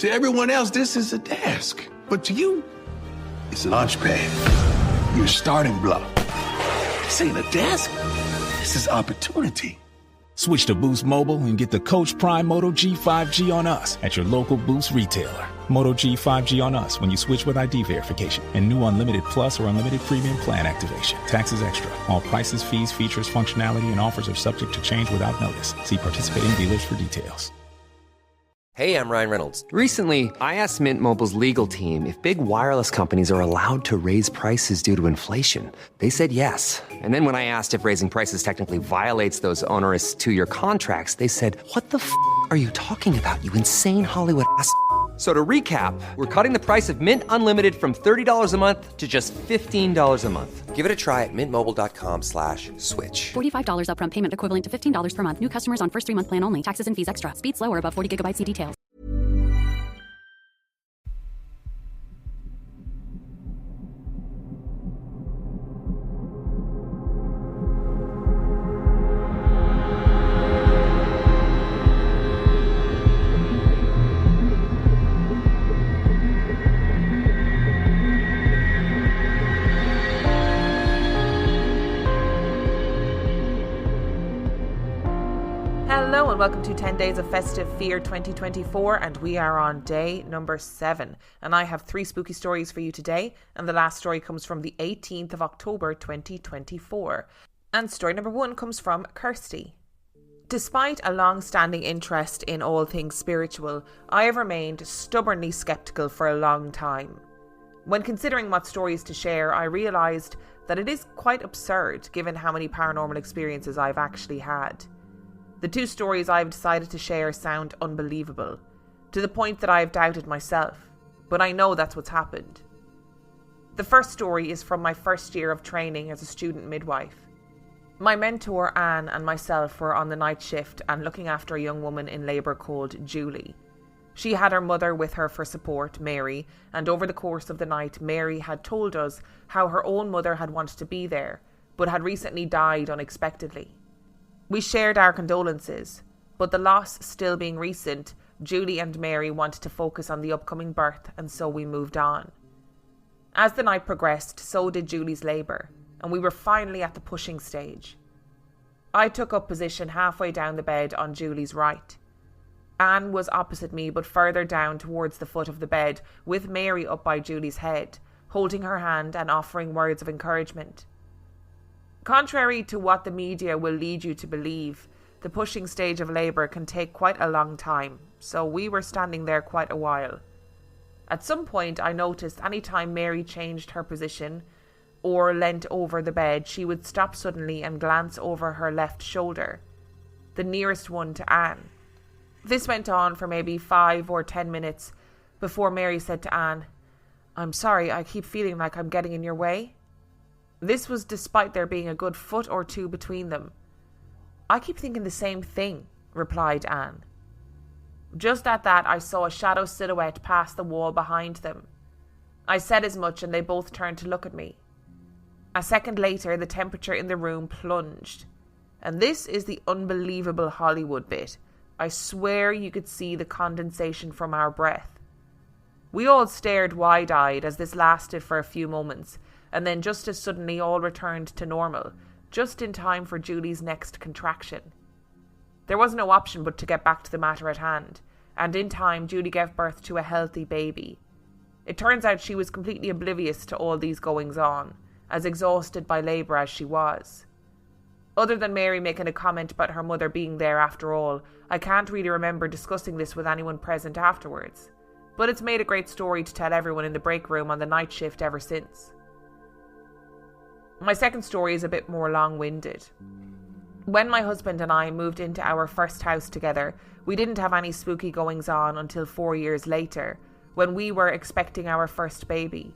To everyone else, this is a desk. But to you, it's a launch pad. Your starting block. This ain't a desk. This is opportunity. Switch to Boost Mobile and get the Coach Prime Moto G 5G on us at your local Boost retailer. Moto G 5G on us when you switch with ID verification and new Unlimited Plus or Unlimited Premium plan activation. Taxes extra. All prices, fees, features, functionality, and offers are subject to change without notice. See participating dealers for details. Hey, I'm Ryan Reynolds. Recently, I asked Mint Mobile's legal team if big wireless companies are allowed to raise prices due to inflation. They said yes. And then when I asked if raising prices technically violates those onerous two-year contracts, they said, "What the f*** are you talking about, you insane Hollywood ass?" So to recap, we're cutting the price of Mint Unlimited from $30 a month to just $15 a month. Give it a try at mintmobile.com/switch. $45 upfront payment equivalent to $15 per month. New customers on first 3-month plan only. Taxes and fees extra. Speed slower above 40 gigabytes. See details. Hello and welcome to 10 Days of Festive Fear 2024, and we are on day number 7. And I have 3 spooky stories for you today, and the last story comes from the 18th of October 2024. And story number 1 comes from Kirstie. Despite a long-standing interest in all things spiritual, I have remained stubbornly sceptical for a long time. When considering what stories to share, I realised that it is quite absurd given how many paranormal experiences I've actually had. The 2 stories I've decided to share sound unbelievable, to the point that I've doubted myself, but I know that's what's happened. The first story is from my first year of training as a student midwife. My mentor Anne and myself were on the night shift and looking after a young woman in labour called Julie. She had her mother with her for support, Mary, and over the course of the night Mary had told us how her own mother had wanted to be there, but had recently died unexpectedly. We shared our condolences, but the loss still being recent, Julie and Mary wanted to focus on the upcoming birth, and so we moved on. As the night progressed, so did Julie's labour, and we were finally at the pushing stage. I took up position halfway down the bed on Julie's right. Anne was opposite me, but further down towards the foot of the bed, with Mary up by Julie's head, holding her hand and offering words of encouragement. Contrary to what the media will lead you to believe, the pushing stage of labour can take quite a long time, so we were standing there quite a while. At some point I noticed any time Mary changed her position or leant over the bed, she would stop suddenly and glance over her left shoulder, the nearest one to Anne. This went on for maybe 5 or 10 minutes before Mary said to Anne, "I'm sorry, I keep feeling like I'm getting in your way." This was despite there being a good foot or 2 between them. "I keep thinking the same thing," replied Anne. Just at that, I saw a shadow silhouette pass the wall behind them. I said as much and they both turned to look at me. A second later, the temperature in the room plunged. And this is the unbelievable Hollywood bit. I swear you could see the condensation from our breath. We all stared wide-eyed as this lasted for a few moments, and then just as suddenly all returned to normal, just in time for Julie's next contraction. There was no option but to get back to the matter at hand, and in time Julie gave birth to a healthy baby. It turns out she was completely oblivious to all these goings-on, as exhausted by labour as she was. Other than Mary making a comment about her mother being there after all, I can't really remember discussing this with anyone present afterwards, but it's made a great story to tell everyone in the break room on the night shift ever since. My second story is a bit more long-winded. When my husband and I moved into our first house together, we didn't have any spooky goings-on until 4 years later, when we were expecting our first baby.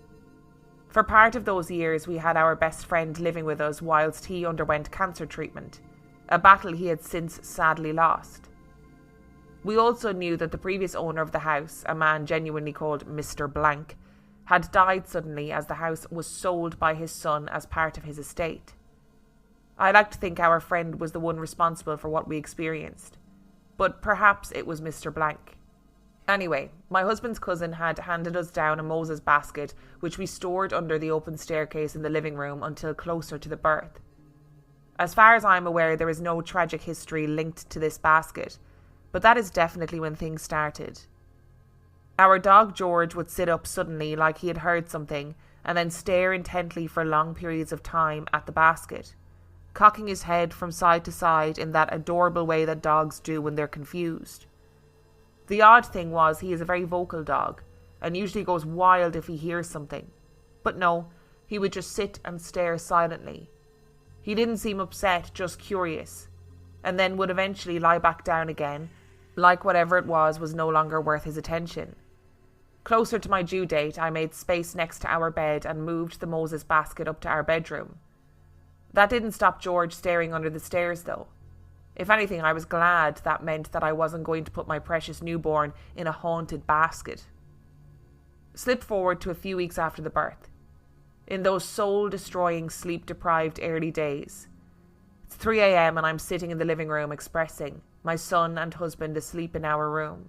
For part of those years, we had our best friend living with us whilst he underwent cancer treatment, a battle he had since sadly lost. We also knew that the previous owner of the house, a man genuinely called Mr. Blank, had died suddenly as the house was sold by his son as part of his estate. I like to think our friend was the one responsible for what we experienced, but perhaps it was Mr. Blank. Anyway, my husband's cousin had handed us down a Moses basket, which we stored under the open staircase in the living room until closer to the birth. As far as I'm aware, there is no tragic history linked to this basket, but that is definitely when things started. Our dog George would sit up suddenly like he had heard something and then stare intently for long periods of time at the basket, cocking his head from side to side in that adorable way that dogs do when they're confused. The odd thing was he is a very vocal dog and usually goes wild if he hears something. But no, he would just sit and stare silently. He didn't seem upset, just curious, and then would eventually lie back down again, like whatever it was no longer worth his attention. Closer to my due date, I made space next to our bed and moved the Moses basket up to our bedroom. That didn't stop George staring under the stairs though. If anything, I was glad that meant that I wasn't going to put my precious newborn in a haunted basket. Slip forward to a few weeks after the birth. In those soul-destroying, sleep-deprived early days. It's 3 a.m. and I'm sitting in the living room expressing, my son and husband asleep in our room.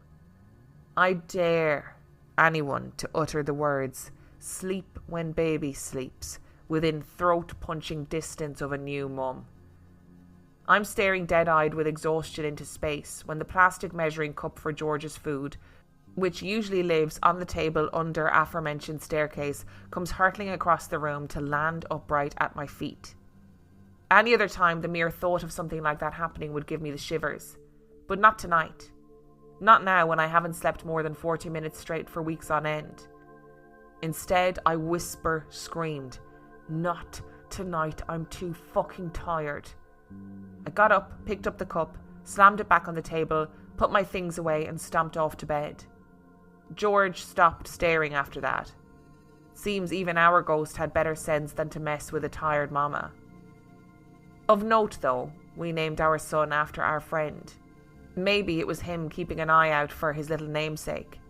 I dare anyone to utter the words, "sleep when baby sleeps," within throat-punching distance of a new mum. I'm staring dead-eyed with exhaustion into space when the plastic measuring cup for George's food, which usually lives on the table under aforementioned staircase, comes hurtling across the room to land upright at my feet. Any other time, the mere thought of something like that happening would give me the shivers. But not tonight. Not now when I haven't slept more than 40 minutes straight for weeks on end. Instead, I screamed, "Not tonight, I'm too fucking tired." I got up, picked up the cup, slammed it back on the table, put my things away and stomped off to bed. George stopped staring after that. Seems even our ghost had better sense than to mess with a tired mama. Of note though, we named our son after our friend. Maybe it was him keeping an eye out for his little namesake.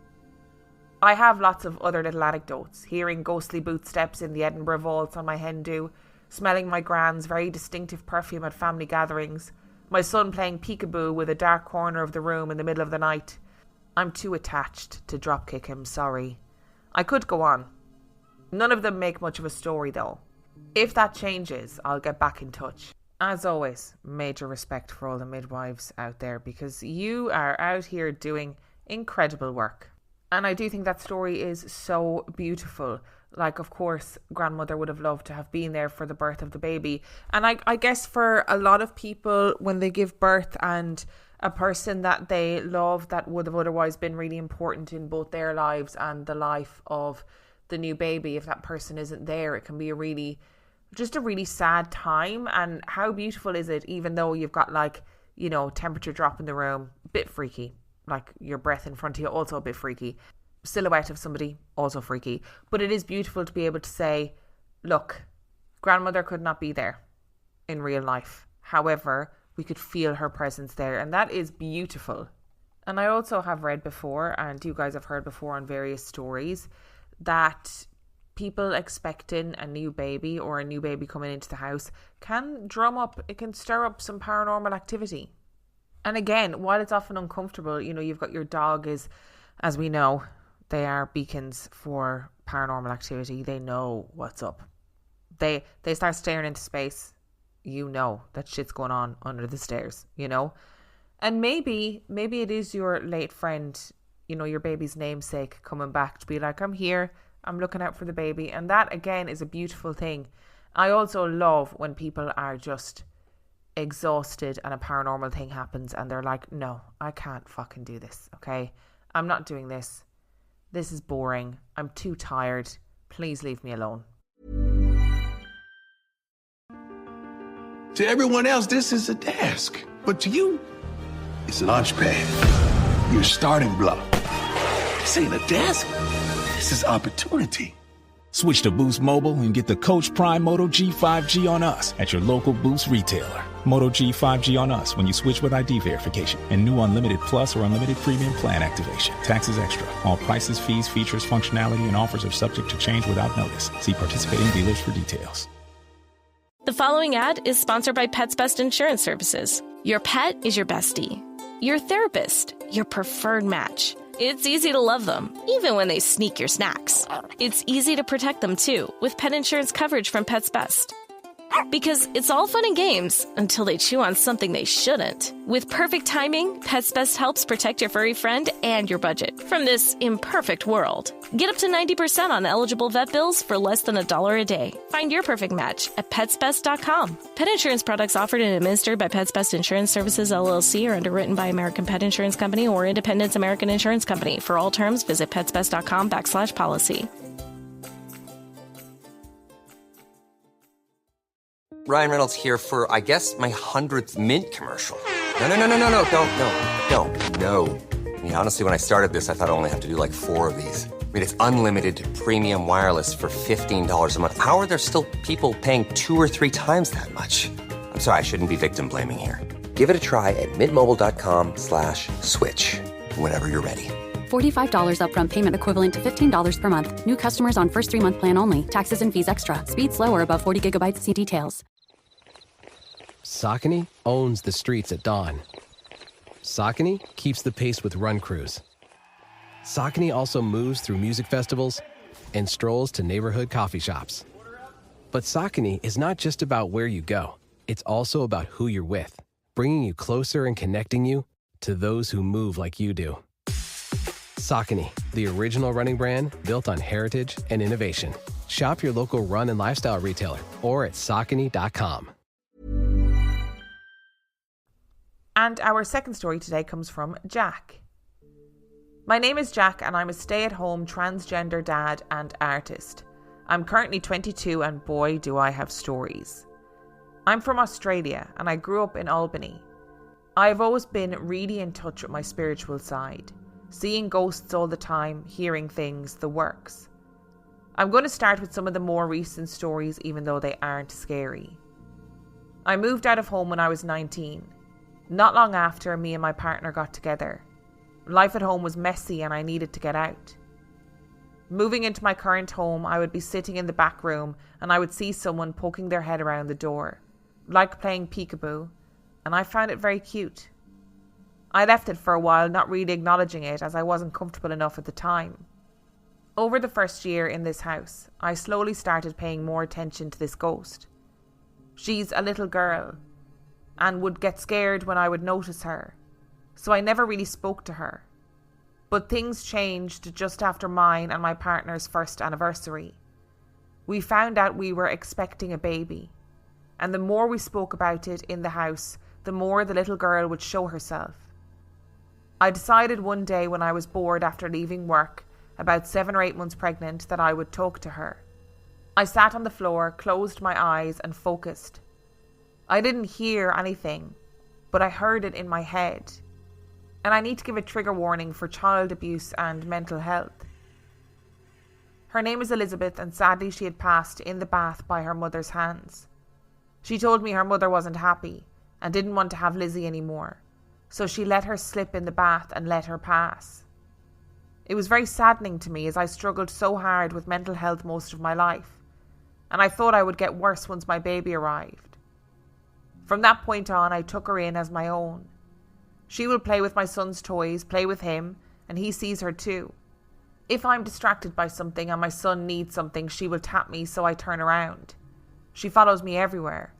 I have lots of other little anecdotes, hearing ghostly bootsteps in the Edinburgh vaults on my hen do, smelling my gran's very distinctive perfume at family gatherings, my son playing peekaboo with a dark corner of the room in the middle of the night. I'm too attached to dropkick him, sorry. I could go on. None of them make much of a story though. If that changes, I'll get back in touch. As always, major respect for all the midwives out there because you are out here doing incredible work. And I do think that story is so beautiful. Like, of course, grandmother would have loved to have been there for the birth of the baby. And I guess for a lot of people, when they give birth and a person that they love that would have otherwise been really important in both their lives and the life of the new baby, if that person isn't there, it can be a really sad time. And how beautiful is it, even though you've got temperature drop in the room, a bit freaky, like your breath in front of you, also a bit freaky. Silhouette of somebody, also freaky. But it is beautiful to be able to say, look, grandmother could not be there in real life. However, we could feel her presence there, and that is beautiful. And I also have read before, and you guys have heard before on various stories, that people expecting a new baby or a new baby coming into the house can stir up some paranormal activity. And again, while it's often uncomfortable, you've got your dog is, as we know, they are beacons for paranormal activity. They know what's up. They start staring into space. That shit's going on under the stairs, And maybe it is your late friend, your baby's namesake coming back to be like, I'm here, I'm looking out for the baby. And that, again, is a beautiful thing. I also love when people are just exhausted and a paranormal thing happens and they're like, no, I can't fucking do this, okay? I'm not doing this. This is boring. I'm too tired. Please leave me alone. To everyone else, this is a desk. But to you, it's a launch pad. Your starting block. This ain't a desk. This is opportunity. Switch to Boost Mobile and get the Coach Prime Moto G5G on us at your local Boost retailer. Moto G5G on us when you switch with ID verification and new unlimited plus or unlimited premium plan activation. Taxes extra. All prices, fees, features, functionality, and offers are subject to change without notice. See participating dealers for details. The following ad is sponsored by Pets Best Insurance Services. Your pet is your bestie, your therapist, your preferred match. It's easy to love them, even when they sneak your snacks. It's easy to protect them, too, with pet insurance coverage from Pets Best. Because it's all fun and games until they chew on something they shouldn't. With perfect timing, Pets Best helps protect your furry friend and your budget from this imperfect world. Get up to 90% on eligible vet bills for less than $1 a day. Find your perfect match at PetsBest.com. Pet insurance products offered and administered by Pets Best Insurance Services, LLC, are underwritten by American Pet Insurance Company or Independence American Insurance Company. For all terms, visit PetsBest.com/policy. Ryan Reynolds here for, I guess, my 100th Mint commercial. No, don't. I mean, honestly, when I started this, I thought I only have to do like 4 of these. I mean, it's unlimited premium wireless for $15 a month. How are there still people paying 2 or 3 times that much? I'm sorry, I shouldn't be victim blaming here. Give it a try at mintmobile.com/switch. Whenever you're ready. $45 upfront payment equivalent to $15 per month. New customers on first 3-month plan only. Taxes and fees extra. Speed slower above 40 gigabytes. See details. Saucony owns the streets at dawn. Saucony keeps the pace with run crews. Saucony also moves through music festivals and strolls to neighborhood coffee shops. But Saucony is not just about where you go. It's also about who you're with, bringing you closer and connecting you to those who move like you do. Saucony, the original running brand built on heritage and innovation. Shop your local run and lifestyle retailer or at Saucony.com. And our second story today comes from Jack. My name is Jack and I'm a stay-at-home transgender dad and artist. I'm currently 22 and boy do I have stories. I'm from Australia and I grew up in Albany. I have always been really in touch with my spiritual side, seeing ghosts all the time, hearing things, the works. I'm going to start with some of the more recent stories even though they aren't scary. I moved out of home when I was 19. Not long after, me and my partner got together. Life at home was messy and I needed to get out. Moving into my current home, I would be sitting in the back room and I would see someone poking their head around the door, like playing peekaboo, and I found it very cute. I left it for a while, not really acknowledging it as I wasn't comfortable enough at the time. Over the first year in this house, I slowly started paying more attention to this ghost. She's a little girl and would get scared when I would notice her, so I never really spoke to her. But things changed just after mine and my partner's first anniversary. We found out we were expecting a baby, and the more we spoke about it in the house, the more the little girl would show herself. I decided one day when I was bored after leaving work, about 7 or 8 months pregnant, that I would talk to her. I sat on the floor, closed my eyes and focused. I didn't hear anything, but I heard it in my head. And I need to give a trigger warning for child abuse and mental health. Her name is Elizabeth and sadly she had passed in the bath by her mother's hands. She told me her mother wasn't happy and didn't want to have Lizzie anymore, so she let her slip in the bath and let her pass. It was very saddening to me as I struggled so hard with mental health most of my life, and I thought I would get worse once my baby arrived. From that point on, I took her in as my own. She will play with my son's toys, play with him, and he sees her too. If I'm distracted by something and my son needs something, she will tap me so I turn around. She follows me everywhere.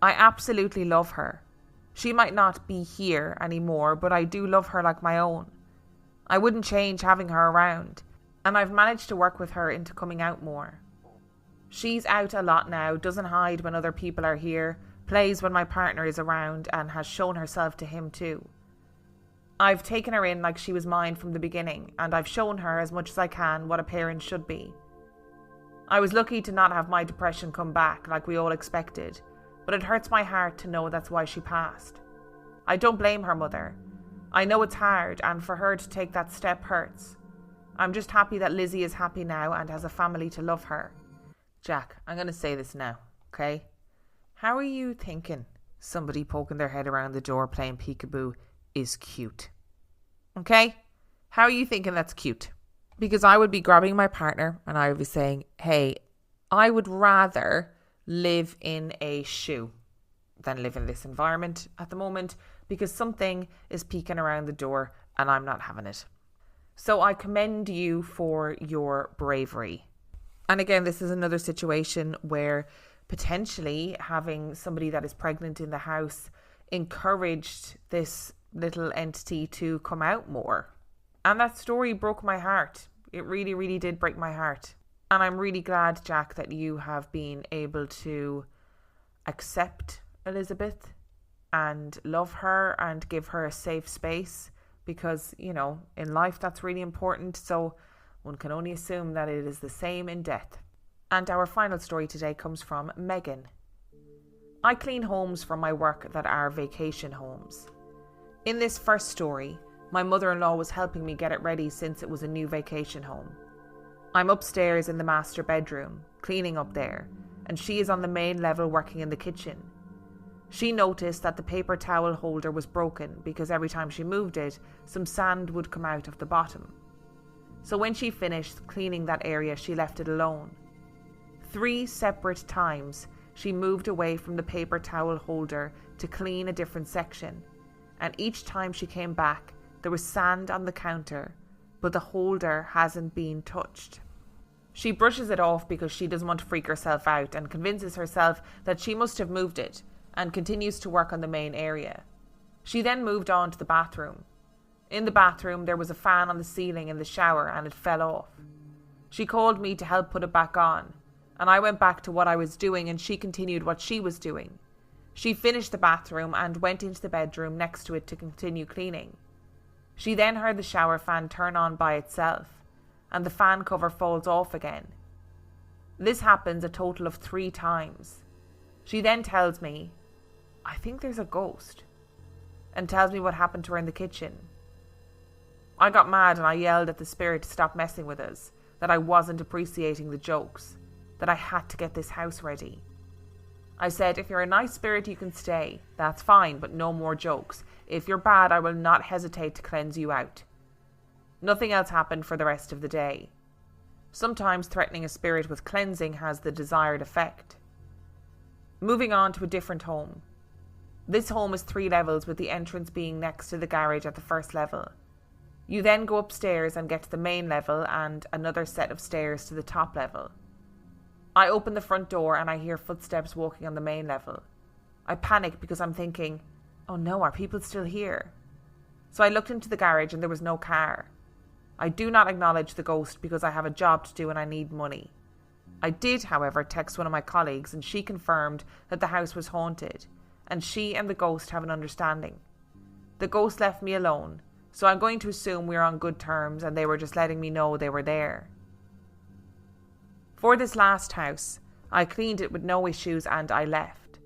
I absolutely love her. She might not be here anymore, but I do love her like my own. I wouldn't change having her around, and I've managed to work with her into coming out more. She's out a lot now, doesn't hide when other people are here, plays when my partner is around, and has shown herself to him too. I've taken her in like she was mine from the beginning, and I've shown her as much as I can what a parent should be. I was lucky to not have my depression come back like we all expected, but it hurts my heart to know that's why she passed. I don't blame her mother. I know it's hard, and for her to take that step hurts. I'm just happy that Lizzie is happy now and has a family to love her. Jack, I'm going to say this now, okay? How are you thinking somebody poking their head around the door playing peekaboo is cute? Okay? How are you thinking that's cute? Because I would be grabbing my partner and I would be saying, hey, I would rather live in a shoe than live in this environment at the moment because something is peeking around the door and I'm not having it. So I commend you for your bravery. And again, this is another situation where potentially having somebody that is pregnant in the house encouraged this little entity to come out more. And that story broke my heart. It really, really did break my heart. And I'm really glad, Jack, that you have been able to accept Elizabeth and love her and give her a safe space, because, you know, in life that's really important. So one can only assume that it is the same in death. And our final story today comes from Megan. I clean homes from my work that are vacation homes. In this first story, my mother-in-law was helping me get it ready since it was a new vacation home. I'm upstairs in the master bedroom, cleaning up there, and she is on the main level working in the kitchen. She noticed that the paper towel holder was broken because every time she moved it, some sand would come out of the bottom. So when she finished cleaning that area, she left it alone. 3 separate times, she moved away from the paper towel holder to clean a different section, and each time she came back, there was sand on the counter, but the holder hasn't been touched. She brushes it off because she doesn't want to freak herself out and convinces herself that she must have moved it, and continues to work on the main area. She then moved on to the bathroom. In the bathroom, there was a fan on the ceiling in the shower and it fell off. She called me to help put it back on, and I went back to what I was doing and she continued what she was doing. She finished the bathroom and went into the bedroom next to it to continue cleaning. She then heard the shower fan turn on by itself, and the fan cover falls off again. This happens a total of 3 times. She then tells me, "I think there's a ghost," and tells me what happened to her in the kitchen. I got mad and I yelled at the spirit to stop messing with us, that I wasn't appreciating the jokes, that I had to get this house ready. I said, if you're a nice spirit, you can stay. That's fine, but no more jokes. If you're bad, I will not hesitate to cleanse you out. Nothing else happened for the rest of the day. Sometimes threatening a spirit with cleansing has the desired effect. Moving on to a different home. This home is 3 levels, with the entrance being next to the garage at the first level. You then go upstairs and get to the main level and another set of stairs to the top level. I open the front door and I hear footsteps walking on the main level. I panic because I'm thinking, oh no, are people still here? So I looked into the garage and there was no car. I do not acknowledge the ghost because I have a job to do and I need money. I did, however, text one of my colleagues and she confirmed that the house was haunted, and she and the ghost have an understanding. The ghost left me alone, so I'm going to assume we're on good terms and they were just letting me know they were there. For this last house, I cleaned it with no issues and I left.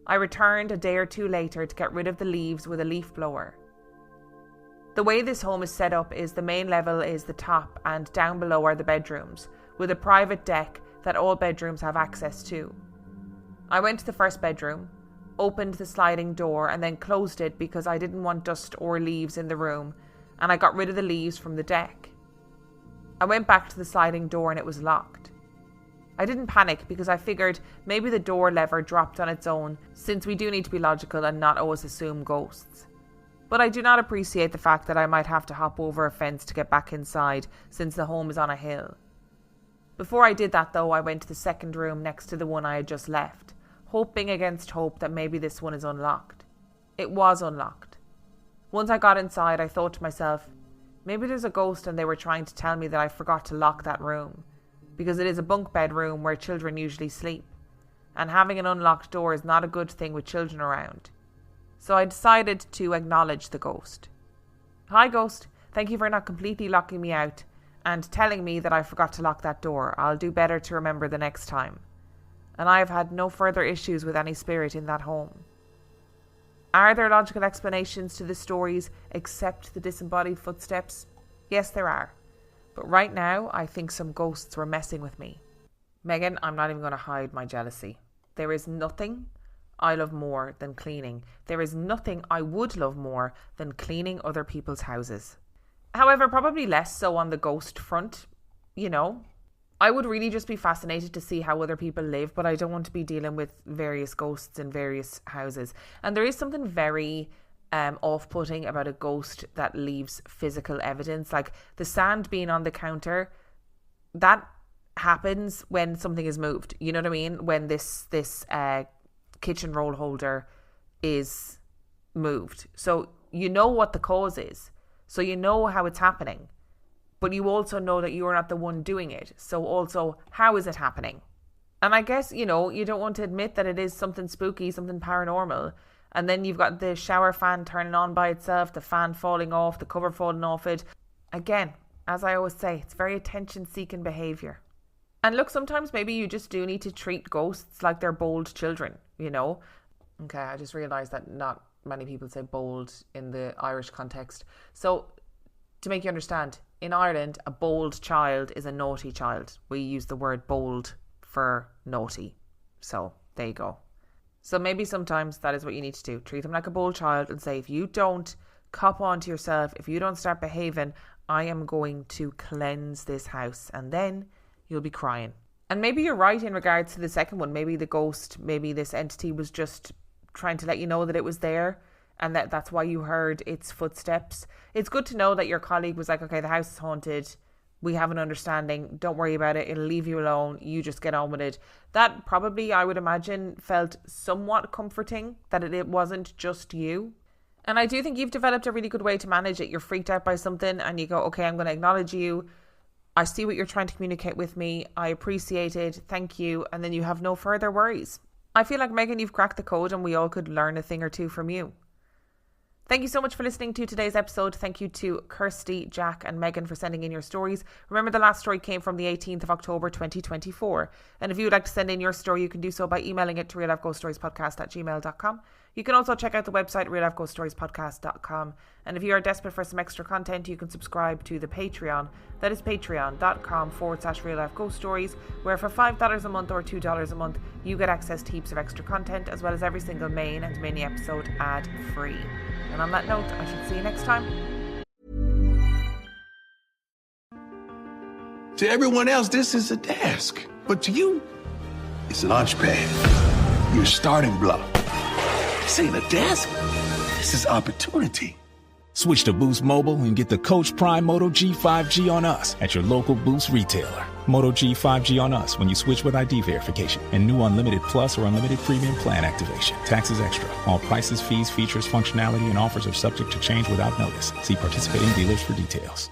I returned a day or 2 later to get rid of the leaves with a leaf blower. The way this home is set up is the main level is the top and down below are the bedrooms, with a private deck that all bedrooms have access to. I went to the first bedroom, opened the sliding door and then closed it because I didn't want dust or leaves in the room, and I got rid of the leaves from the deck. I went back to the sliding door and it was locked. I didn't panic because I figured maybe the door lever dropped on its own, since we do need to be logical and not always assume ghosts. But I do not appreciate the fact that I might have to hop over a fence to get back inside, since the home is on a hill. Before I did that though, I went to the second room next to the one I had just left, hoping against hope that maybe this one is unlocked. It was unlocked. Once I got inside, I thought to myself, maybe there's a ghost and they were trying to tell me that I forgot to lock that room, because it is a bunk bed room where children usually sleep, and having an unlocked door is not a good thing with children around. So I decided to acknowledge the ghost. Hi ghost, thank you for not completely locking me out and telling me that I forgot to lock that door. I'll do better to remember the next time. And I have had no further issues with any spirit in that home. Are there logical explanations to the stories except the disembodied footsteps? Yes, there are. But right now, I think some ghosts were messing with me. Megan, I'm not even going to hide my jealousy. There is nothing I love more than cleaning. There is nothing I would love more than cleaning other people's houses. However, probably less so on the ghost front, you know. I would really just be fascinated to see how other people live, but I don't want to be dealing with various ghosts in various houses. And there is something very off-putting about a ghost that leaves physical evidence. Like the sand being on the counter, that happens when something is moved. You know what I mean? When this kitchen roll holder is moved. So you know what the cause is. So you know how it's happening. But you also know that you're not the one doing it. So also, how is it happening? And I guess, you know, you don't want to admit that it is something spooky, something paranormal. And then you've got the shower fan turning on by itself, the fan falling off, the cover falling off it. Again, as I always say, it's very attention-seeking behaviour. And look, sometimes maybe you just do need to treat ghosts like they're bold children, you know? Okay, I just realised that not many people say bold in the Irish context. So, to make you understand, in Ireland, a bold child is a naughty child. We use the word bold for naughty. So, there you go. So maybe sometimes that is what you need to do. Treat them like a bold child and say, if you don't cop on to yourself, if you don't start behaving, I am going to cleanse this house. And then you'll be crying. And maybe you're right in regards to the second one. Maybe the ghost, maybe this entity was just trying to let you know that it was there and that's why you heard its footsteps. It's good to know that your colleague was like, okay, the house is haunted. We have an understanding. Don't worry about it. It'll leave you alone. You just get on with it. That probably, I would imagine, felt somewhat comforting that it wasn't just you. And I do think you've developed a really good way to manage it. You're freaked out by something and you go, okay, I'm going to acknowledge you. I see what you're trying to communicate with me. I appreciate it. Thank you. And then you have no further worries. I feel like, Megan, you've cracked the code and we all could learn a thing or two from you. Thank you so much for listening to today's episode. Thank you to Kirstie, Jack and Megan for sending in your stories. Remember, the last story came from the 18th of October 2024. And if you would like to send in your story, you can do so by emailing it to reallifeghoststoriespodcast@gmail.com. You can also check out the website reallifeghoststoriespodcast.com. And if you are desperate for some extra content, you can subscribe to the Patreon. That is patreon.com/reallifeghoststories, where for $5 a month or $2 a month, you get access to heaps of extra content, as well as every single main and mini episode ad-free. And on that note, I shall see you next time. To everyone else, this is a desk. But to you, it's a launch pad. Your starting block. This ain't a desk. This is opportunity. Switch to Boost Mobile and get the Coach Prime Moto G5G on us at your local Boost retailer. Moto G5G on us when you switch with ID verification and new Unlimited Plus or Unlimited Premium plan activation. Taxes extra. All prices, fees, features, functionality, and offers are subject to change without notice. See participating dealers for details.